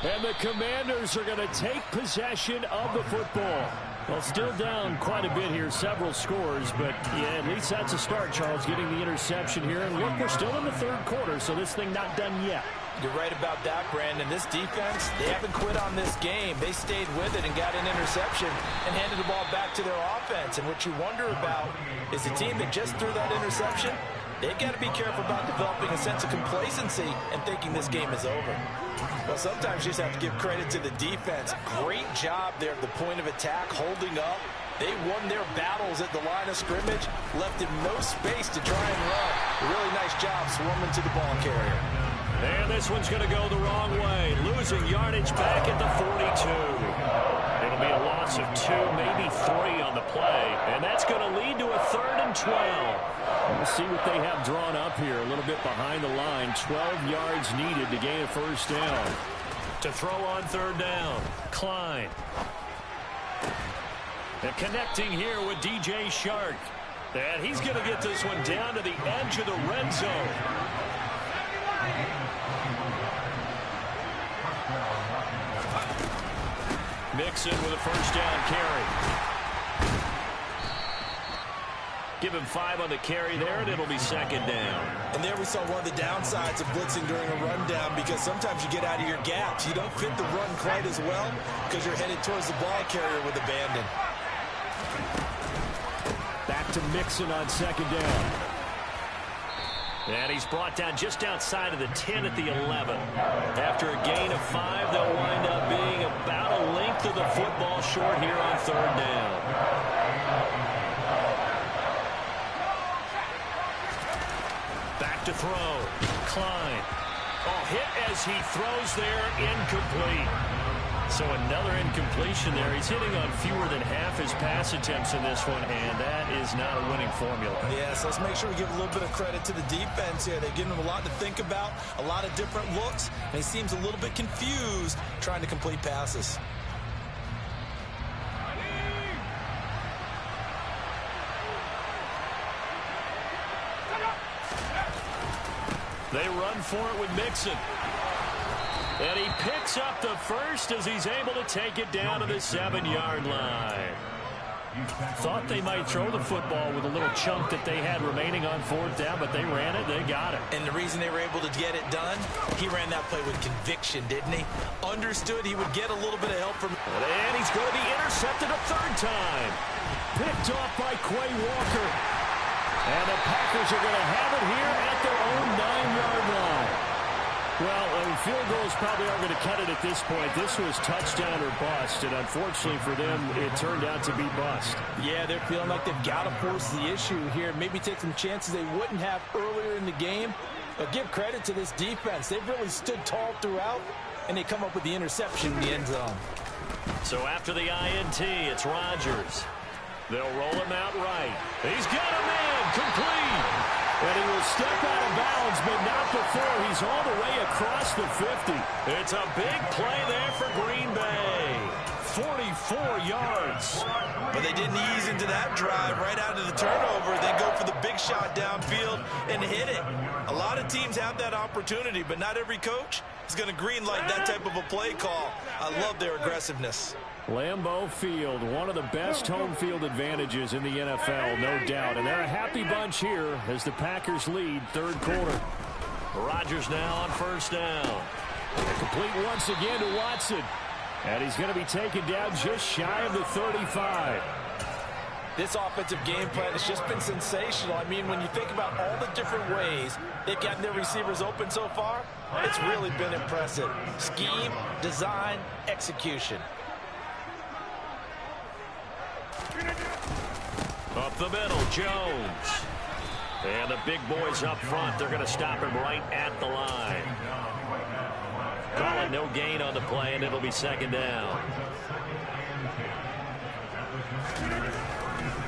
And the Commanders are going to take possession of the football. Well, still down quite a bit here, several scores, but yeah, at least that's a start, Charles, getting the interception here. And look, we're still in the 3rd quarter, so this thing not done yet. You're right about that, Brandon. This defense, they haven't quit on this game. They stayed with it and got an interception and handed the ball back to their offense. And what you wonder about is the team that just threw that interception, they've got to be careful about developing a sense of complacency and thinking this game is over. Well, sometimes you just have to give credit to the defense. Great job there at the point of attack, holding up. They won their battles at the line of scrimmage, left him no space to try and run. A really nice job swarming to the ball carrier. And this one's going to go the wrong way. Losing yardage back at the 42. It'll be a loss of 2, maybe 3 on the play. And that's going to lead to a 3rd and 12. We'll see what they have drawn up here. A little bit behind the line. 12 yards needed to gain a first down. To throw on 3rd down. Klein. And connecting here with DJ Shark. And he's going to get this one down to the edge of the red zone. Mixon with a first down carry. Give him 5 on the carry there, and it'll be 2nd down. And there we saw one of the downsides of blitzing during a rundown, because sometimes you get out of your gaps. You don't fit the run quite as well because you're headed towards the ball carrier with abandon. Back to Mixon on 2nd down. And he's brought down just outside of the 10 at the 11. After a gain of 5, they'll wind up being about a length of the football short here on 3rd down. Back to throw. Klein. Oh, hit as he throws there, incomplete. So another incompletion there. He's hitting on fewer than half his pass attempts in this one, and that is not a winning formula. Yeah, so let's make sure we give a little bit of credit to the defense here. They've given him a lot to think about, a lot of different looks, and he seems a little bit confused trying to complete passes. They run for it with Mixon. And he picks up the first as he's able to take it down to the 7-yard line. Thought they might throw the football with a little chunk that they had remaining on 4th down, but they ran it, they got it. And the reason they were able to get it done, he ran that play with conviction, didn't he? Understood he would get a little bit of help from... And he's going to be intercepted a 3rd time. Picked off by Quay Walker. And the Packers are going to have it here at their own 9-yard line. Well, field goals probably aren't going to cut it at this point. This was touchdown or bust, and unfortunately for them, it turned out to be bust. Yeah, they're feeling like they've got to force the issue here. Maybe take some chances they wouldn't have earlier in the game. But give credit to this defense. They've really stood tall throughout, and they come up with the interception in the end zone. So after the INT, it's Rodgers. They'll roll him out right. He's got a man, complete. And he will step out of bounds, but not before he's all the way across the 50. It's a big play there for Green Bay. 44 yards. But they didn't ease into that drive right out of the turnover. They go for the big shot downfield and hit it. A lot of teams have that opportunity, but not every coach is going to green light that type of a play call. I love their aggressiveness. Lambeau Field, one of the best home field advantages in the NFL, no doubt. And they're a happy bunch here as the Packers lead 3rd quarter. Rodgers now on 1st down. Complete once again to Watson. And he's going to be taken down just shy of the 35. This offensive game plan has just been sensational. I mean, when you think about all the different ways they've gotten their receivers open so far, it's really been impressive. Scheme, design, execution. Up the middle, Jones. And the big boys up front, they're going to stop him right at the line. Call it no gain on the play, and it'll be 2nd down.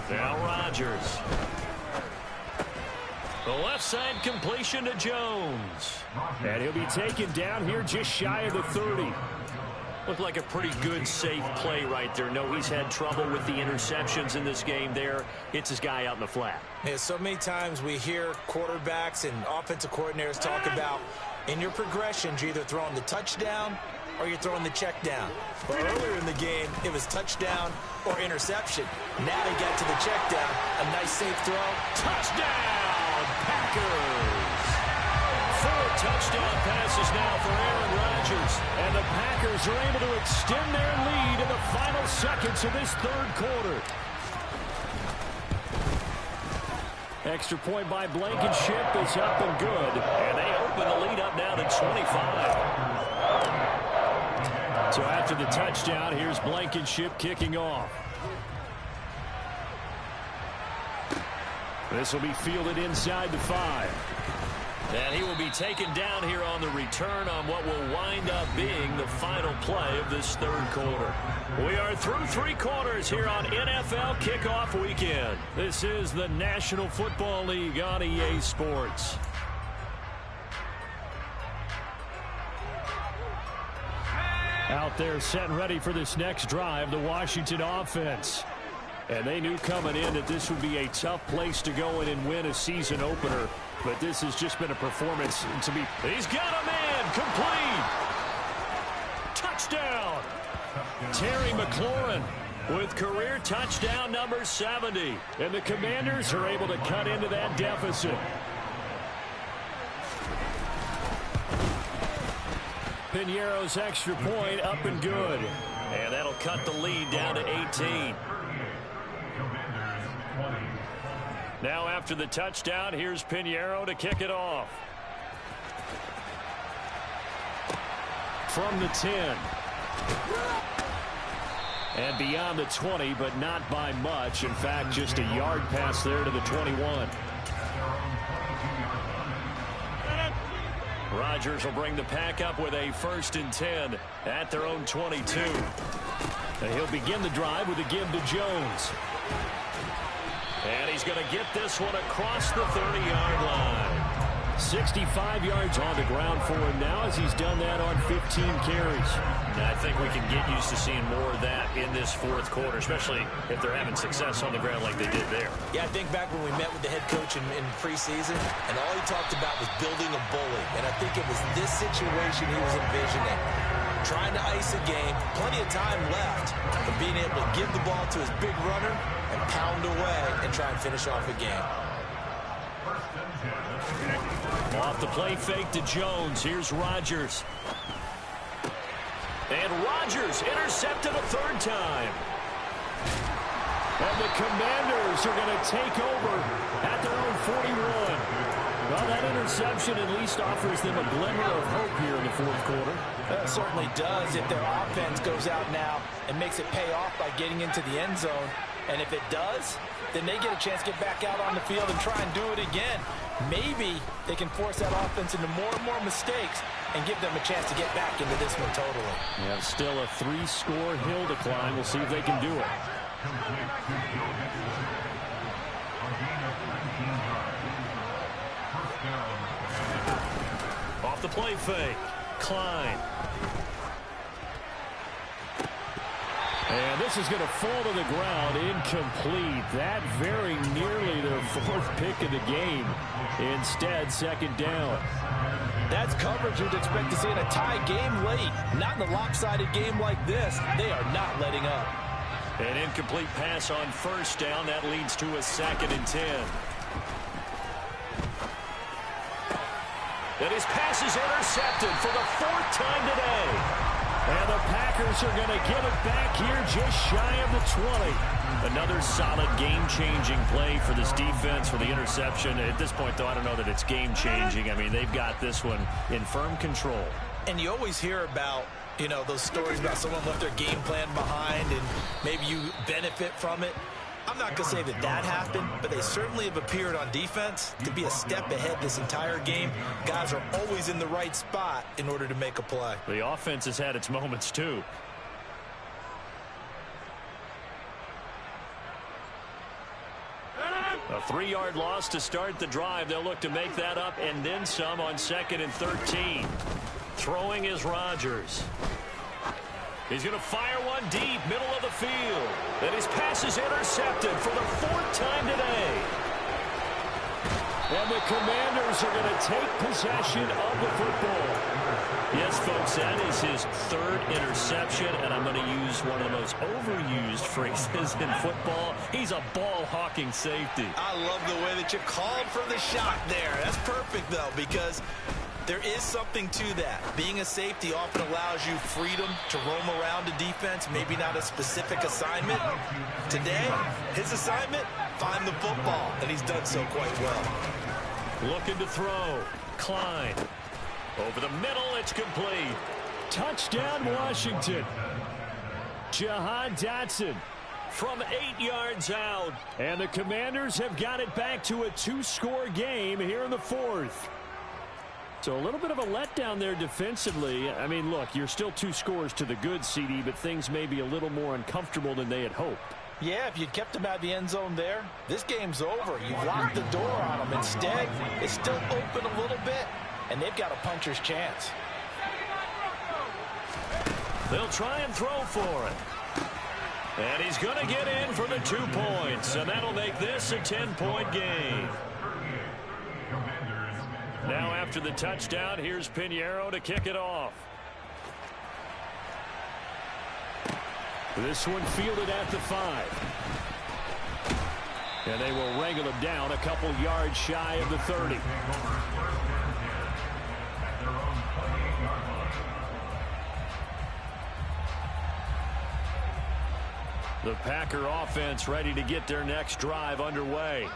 Now Rodgers. The left side completion to Jones. And he'll be taken down here just shy of the 30. Looked like a pretty good, safe play right there. No, he's had trouble with the interceptions in this game there. Hits his guy out in the flat. Yeah, so many times we hear quarterbacks and offensive coordinators talk about in your progressions, you're either throwing the touchdown or you're throwing the check down. But earlier in the game, it was touchdown or interception. Now he got to the check down. A nice, safe throw. Touchdown, Packers! 4 touchdown passes now for Aaron Rodgers. And the Packers are able to extend their lead in the final seconds of this third quarter. Extra point by Blankenship is up and good. And they open the lead up now to 25. So after the touchdown, here's Blankenship kicking off. This will be fielded inside the 5. And he will be taken down here on the return on what will wind up being the final play of this third quarter. We are through 3 quarters here on NFL Kickoff Weekend. This is the National Football League on EA Sports. Out there set and ready for this next drive, the Washington offense. And they knew coming in that this would be a tough place to go in and win a season opener. But this has just been a performance to be. He's got a man complete. Touchdown. Terry McLaurin with career touchdown number 70. And the Commanders are able to cut into that deficit. Piñeiro's extra point up and good. And that'll cut the lead down to 18. Now after the touchdown, here's Piñeiro to kick it off. From the 10. And beyond the 20, but not by much. In fact, just a yard pass there to the 21. Rodgers will bring the pack up with a 1st and 10 at their own 22. And he'll begin the drive with a give to Jones. And he's going to get this one across the 30-yard line. 65 yards on the ground for him now as he's done that on 15 carries. And I think we can get used to seeing more of that in this fourth quarter, especially if they're having success on the ground like they did there. Yeah, I think back when we met with the head coach in preseason, and all he talked about was building a bully. And I think it was this situation he was envisioning. Trying to ice a game, plenty of time left, but being able to give the ball to his big runner and pound away and try and finish off a game. Off the play fake to Jones. Here's Rodgers. And Rodgers intercepted a 3rd time. And the Commanders are going to take over at their own 41. Well, that interception at least offers them a glimmer of hope here in the fourth quarter. That certainly does if their offense goes out now and makes it pay off by getting into the end zone. And if it does, then they get a chance to get back out on the field and try and do it again. Maybe they can force that offense into more and more mistakes and give them a chance to get back into this one totally. Yeah, still a 3-score hill to climb. We'll see if they can do it. Off the play fake. Klein. And this is going to fall to the ground, incomplete. That very nearly their 4th pick of the game. Instead, 2nd down. That's coverage you'd expect to see in a tie game late. Not in a lopsided game like this. They are not letting up. An incomplete pass on 1st down. That leads to a 2nd and 10. And his pass is intercepted for the 4th time today. And the Packers are going to get it back here just shy of the 20. Another solid game-changing play for this defense for the interception. At this point, though, I don't know that it's game-changing. I mean, they've got this one in firm control. And you always hear about, you know, those stories about someone left their game plan behind and maybe you benefit from it. I'm not going to say that that happened, but they certainly have appeared on defense to be a step ahead this entire game. Guys are always in the right spot in order to make a play. The offense has had its moments, too. A 3-yard loss to start the drive. They'll look to make that up and then some on 2nd and 13. Throwing is Rodgers. He's going to fire one deep, middle of the field. And his pass is intercepted for the 4th time today. And the Commanders are going to take possession of the football. Yes, folks, that is his 3rd interception, and I'm going to use one of the most overused phrases in football. He's a ball-hawking safety. I love the way that you called for the shot there. That's perfect, though, because there is something to that. Being a safety often allows you freedom to roam around a defense, maybe not a specific assignment. Today, his assignment, find the football, and he's done so quite well. Looking to throw. Klein. Over the middle, it's complete. Touchdown, Washington. Jahan Dotson from 8 yards out. And the Commanders have got it back to a 2-score game here in the 4th. So a little bit of a letdown there defensively. I mean, look, you're still 2 scores to the good, CD, but things may be a little more uncomfortable than they had hoped. Yeah, if you'd kept him out of the end zone there, this game's over. You've locked the door on him. Instead, it's still open a little bit, and they've got a puncher's chance. They'll try and throw for it. And he's going to get in for the 2 points, and that'll make this a 10-point game. Now after the touchdown, here's Pinheiro to kick it off. This one fielded at the 5. And they will wrangle him down a couple yards shy of the 30. The Packer offense ready to get their next drive underway.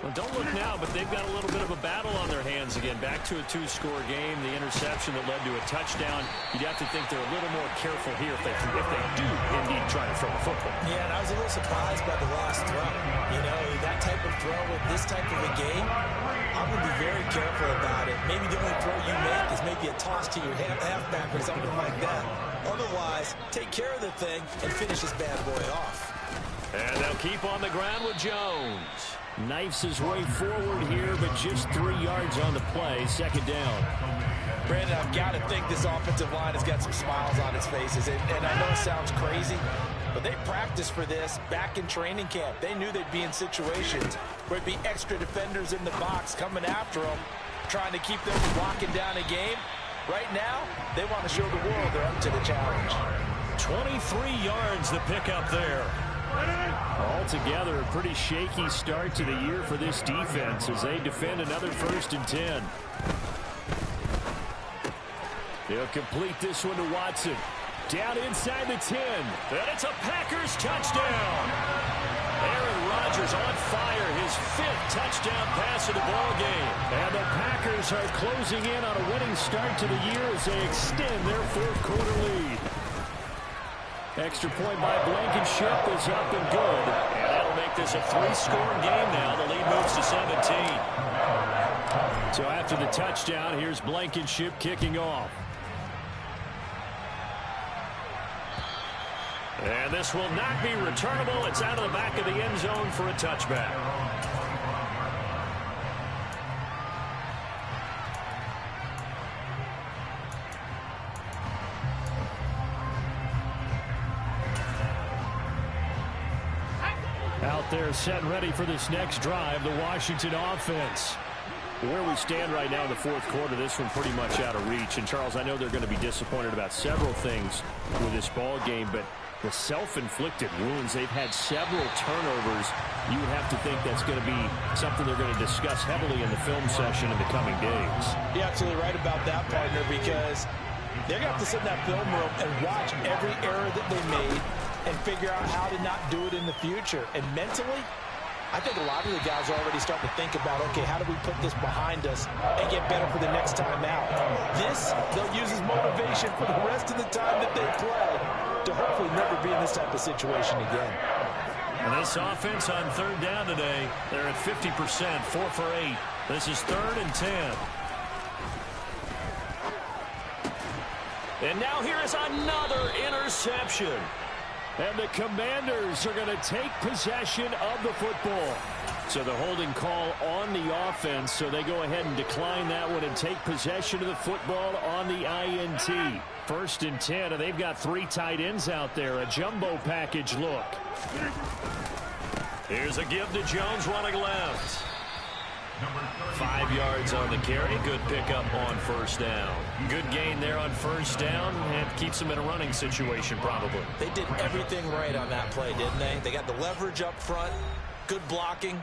Well, don't look now, but they've got a little bit of a battle on their hands again. Back to a 2-score game. The interception that led to a touchdown. You'd have to think they're a little more careful here if they do indeed try to throw the football. Yeah, and I was a little surprised by the last throw. You know, that type of throw with this type of a game, I'm going to be very careful about it. Maybe the only throw you make is maybe a toss to your halfback or something like that. Otherwise, take care of the thing and finish this bad boy off. And they'll keep on the ground with Jones. Knifes his way forward here, but just 3 yards on the play. 2nd down. Brandon, I've got to think this offensive line has got some smiles on its faces. And I know it sounds crazy, but they practiced for this back in training camp. They knew they'd be in situations where it'd be extra defenders in the box coming after them, trying to keep them from locking down a game. Right now, they want to show the world they're up to the challenge. 23 yards the pickup there. Altogether, a pretty shaky start to the year for this defense as they defend another 1st and 10. They'll complete this one to Watson. Down inside the 10. And it's a Packers touchdown. Aaron Rodgers on fire. His 5th touchdown pass of the ball game. And the Packers are closing in on a winning start to the year as they extend their 4th quarter lead. Extra point by Blankenship is up and good. And that'll make this a 3-score game now. The lead moves to 17. So after the touchdown, here's Blankenship kicking off. And this will not be returnable. It's out of the back of the end zone for a touchback. Out there set ready for this next drive, the Washington offense. Where we stand right now in the 4th quarter, this one pretty much out of reach. And, Charles, I know they're going to be disappointed about several things with this ball game, but the self-inflicted wounds, they've had several turnovers. You would have to think that's going to be something they're going to discuss heavily in the film session in the coming days. You're absolutely right about that, partner, because they're going to have to sit in that film room and watch every error that they made and figure out how to not do it in the future. And mentally, I think a lot of the guys are already starting to think about, okay, how do we put this behind us and get better for the next time out? This, they'll use as motivation for the rest of the time that they play to hopefully never be in this type of situation again. And this offense on 3rd down today, they're at 50%, 4 for 8. This is 3rd and 10. And now here is another interception. And the Commanders are going to take possession of the football. So the holding call on the offense, so they go ahead and decline that one and take possession of the football on the INT. 1st and 10, and they've got 3 tight ends out there. A jumbo package look. Here's a give to Jones running left. 5 yards on the carry. Good pickup on 1st down. Good gain there on 1st down, and keeps them in a running situation probably. They did everything right on that play, didn't they? They got the leverage up front, good blocking,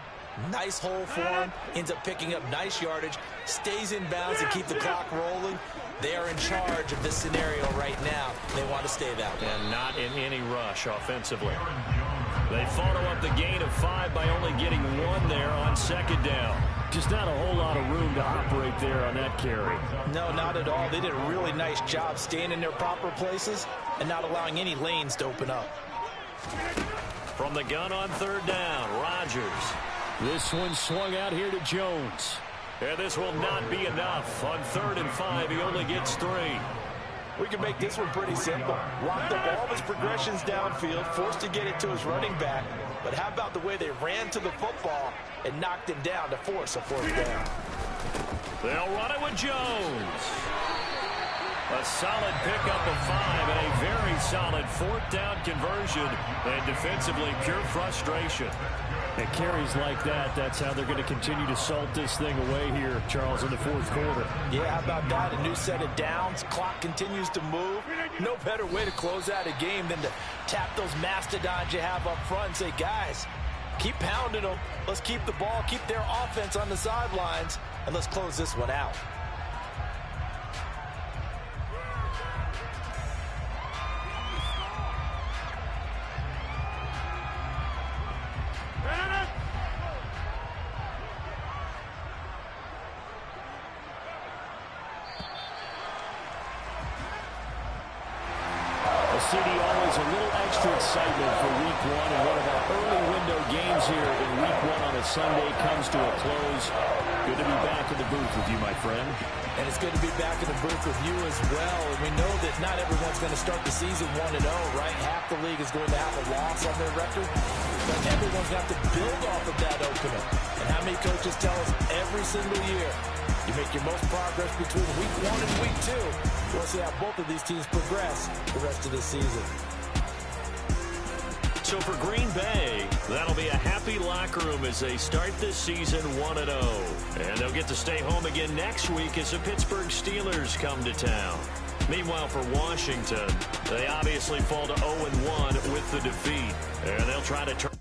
nice hole for him, ends up picking up nice yardage, stays in bounds to keep the clock rolling. They are in charge of this scenario right now. They want to stay that way. And not in any rush offensively. They follow up the gain of 5 by only getting 1 there on 2nd down. Just not a whole lot of room to operate there on that carry. No, not at all. They did a really nice job staying in their proper places and not allowing any lanes to open up. From the gun on 3rd down, Rodgers. This one swung out here to Jones. And this will not be enough. On 3rd and 5, he only gets 3. We can make this one pretty simple. Lock up all of his progressions downfield, forced to get it to his running back. But how about the way they ran to the football and knocked him down to force a 4th down? They'll run it with Jones. A solid pickup of 5 and a very solid 4th down conversion. And defensively, pure frustration. And carries like that, that's how they're going to continue to salt this thing away here, Charles, in the 4th quarter. Yeah, how about that? A new set of downs. Clock continues to move. No better way to close out a game than to tap those mastodons you have up front and say, guys, keep pounding them. Let's keep the ball, keep their offense on the sidelines, and let's close this one out. City always a little extra excitement for week 1, and one of our early window games here in week 1 on a Sunday comes to a close. Good to be back in the booth with you, my friend. And it's good to be back in the booth with you as well. And we know that not everyone's going to start the season 1-0, right? Half the league is going to have a loss on their record. But everyone's got to build off of that opener. And how many coaches tell us every single year, you make your most progress between week 1 and week 2. We'll see how both of these teams progress the rest of this season. So for Green Bay, that'll be a happy locker room as they start this season 1-0. And they'll get to stay home again next week as the Pittsburgh Steelers come to town. Meanwhile, for Washington, they obviously fall to 0-1 with the defeat. And they'll try to turn